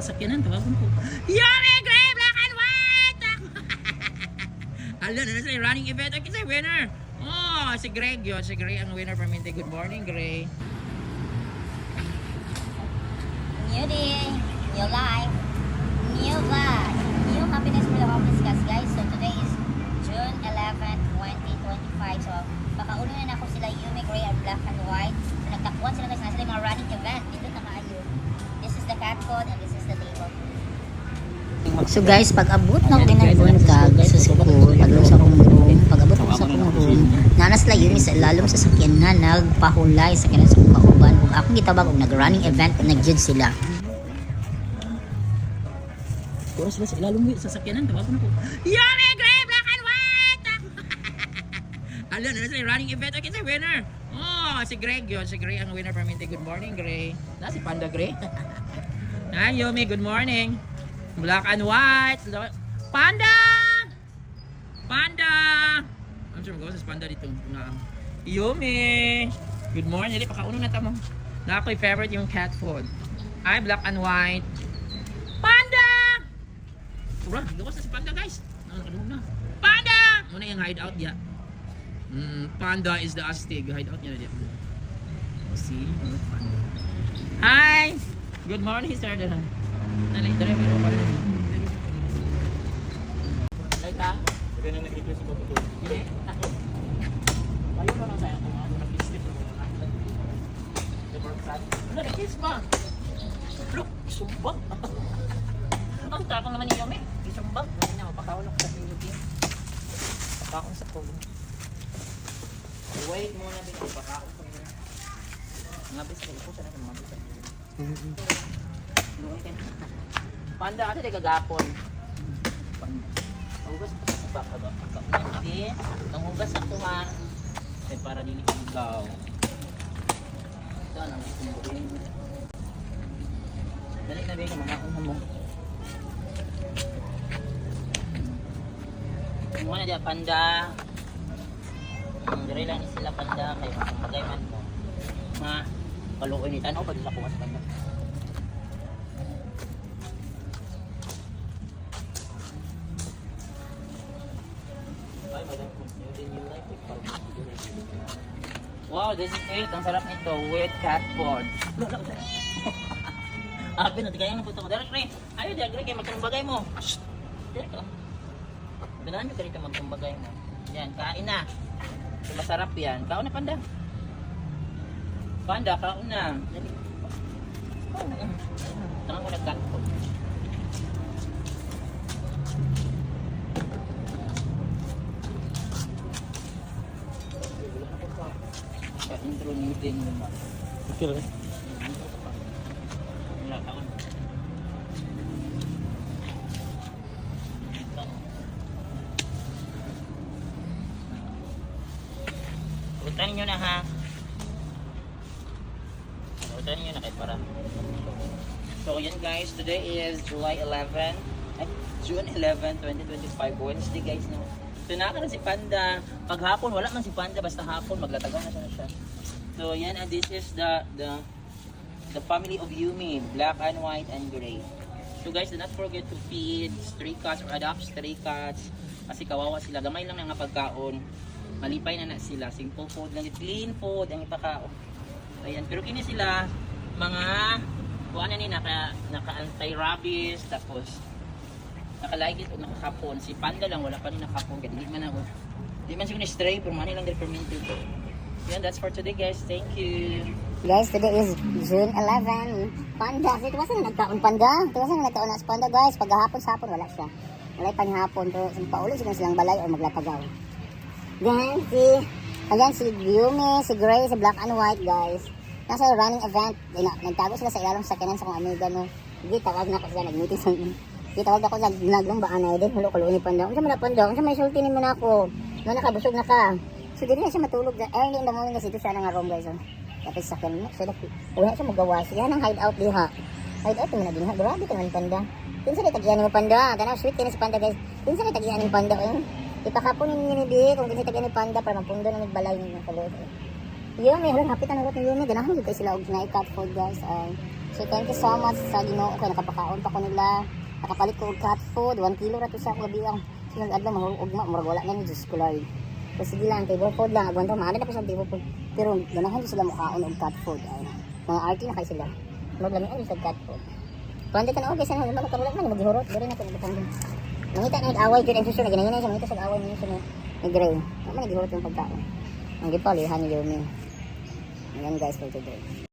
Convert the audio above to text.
Sakyanan, tawagan ko. Yummy Gray Black and White! Alam na sila running event. Okay, sa winner. Oh, si Greg yun. Si Gray ang winner for Minty. Good morning, Gray. New day, new life, new vlog, new happiness for the homeless guys. So today is June 11, 2025. So pakaulo na ako sila Yumi Gray and Black and White. So nagtakuan sila guys, nasa mga running event. Dito na kaayo. This is the cat code and this is the table. So guys, pag-abot na ko ng buntag sa school, pag-abot sa akong room, pag-abot ako sa akong room, nanas lang yun sa lalong sa sakyanan, nagpahulay sa sakyanan sa akong kauban. Kung akong gitabag og nag-running event, kung nag-judge sila. Oras sila sa ilalong sa sakyanan, tawagan ko. Yummy Gray Black and White! Alam na sila running event. Okay, sa winner. Oh, si Greg yun. Si Gray ang winner for Minty. Good morning, Gray. Na si Panda Gray. Hi, Yumi. Good morning. Black and White. Panda! Panda! I'm sure mag-awas sa Panda dito. Yumi! Good morning. Dili, pakauno na tamo. Na ako'y favorite yung cat food. Hi, Black and White. Panda! Ura, gawas na si Panda, guys. Nakakadumog na. Panda! Muna yung hideout niya. Panda is the astig. Hideout niya na diya. See? Panda. Hi! Good morning, sir. Nalay, dali, meron pa rin. Nalay ka? Hindi na nakikita si Papa to. Hindi. Ayaw pa lang tayo kung ako nag-slip na mga natin. Ano, nag-kiss pa? Look, sumbag. Ang takang naman ni Yumi. Isumbag. Hindi na, mapakawalak sa video. Pakakong sa tubo. Wait muna din. Pakakong sa video. Ngabis ko. Ito sa natin mabis. Panda kasi di kagapon. Hugas pa sa baka ba? Hindi. Ang hugas ako ha. Ay para dili ikaw. Ito ang kumbukin. Dali na din mga mo. Muna dia Panda. Ang diri lang sila Panda kay magay man mo. Ma paluoy ni tanaw pag sa kuwas Panda. Wow, this is it. Ang sarap nito with cat food. Abi na tigayang puto ko. Derek Ray. Ayo Derek Ray magkumbagay mo. Derek. Ganahan nyo ka rito magkumbagay mo. Yan, kain na. So, masarap yan. Kaon na Panda. Panda, kaon na. Kaon na. Tangan ko nag-cat food. Intro meeting naman. Okay lang. Wala taon. Utanin nyo na ha. Utanin nyo na kayo para. So yan guys, today is July 11. June 11, 2025. Wednesday guys no. So naka na si Panda. Paghapon wala man si Panda, basta hapon maglatagan na siya. So yan, and this is the family of Yumi, Black and White and Gray. So guys, do not forget to feed stray cats or adopt stray cats kasi kawawa sila. Gamay lang nga pagkaon. Malipay na sila. Simple food lang, clean food ang ipakaon. Ayan, pero kini sila mga kuha na ni naka anti-rabies tapos nakalagit o nakakapon. Si Panda lang wala pa ni nakapon. Hindi man ako. Hindi man siguro stray pero mani lang din fermented. Yan, that's for today guys. Thank you. Guys, today is June 11. Panda. Ito kasi na nagtaon Panda. Ito kasi na nagtaon na si Panda guys. Paghapon sa hapon wala siya. Wala panghapon. Pero paulit silang balay o maglapagaw. Then si Yumi, si Gray, si Black and White guys. Nasa running event. Nagtago sila sa ilalong sakyanan sa kong amiga no. Hindi, tawag na ako sila. Nag-meeting sa hindi, tawag ako sa naglumbaan na. Hindi, hulo ni Panda. Kung siya man na Panda, kung siya may sulti ni mo na ako. No, nakabusog na ka. So, di na siya matulog. Early in the morning kasi ito siya nga room guys. Tapos sa akin, wala siya magawa. Siya nang hideout diha. Hideout mo na din ha. Grabe ka naman Panda. Pinsan na tagiyan mo Panda. Tanaw, sweet ka na si Panda guys. Pinsan na tagiyan ng Panda. Ipakapunin niyo ni Bi kung pinsan tagiyan ni Panda para mapundo na nagbalay niyo sa loob. Yun, may halang hapit na nagot ni Yumi. Ganahan nyo kayo sila og na i-cat food guys. So So thank you so much sa Ginoo kay nakapakaon pa ko nila. Nakapalit ko og cat food, 1 kilo ra to sa ako gabi ang. Sunod adlaw mahurog murag wala na ni Diyos ko Lord. So sige lang, table food lang. Agwan to, maana na pa sa table food. Pero ganahan sila mukhaon og cat food. Ay, mga arty na kay sila. Maglamian sa cat food. Pwede ka na okay sana naman karulat man maghihurot. Diri na ko nagtangin. Mangita na nag-away gyud ang susunod ginayon na siya mangita sa away niya sunod. Ni Gray. Naman naghihurot yung pagkaon. Ang gipalihan ni Yomi. Ayan guys for today.